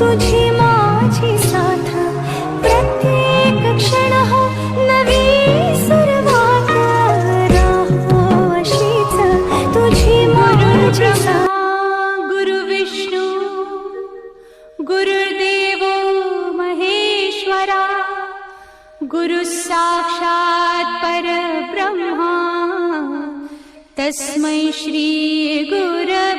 तुझी माझी साथ प्रत्येक क्षण हो नवी सुरुवात राहो अशीच तुझी माझी साथ. गुरु विष्णू गुरुर्देव महेश्वरा गुरु साक्षात परब्रह्मा तस्मै श्री गुरवे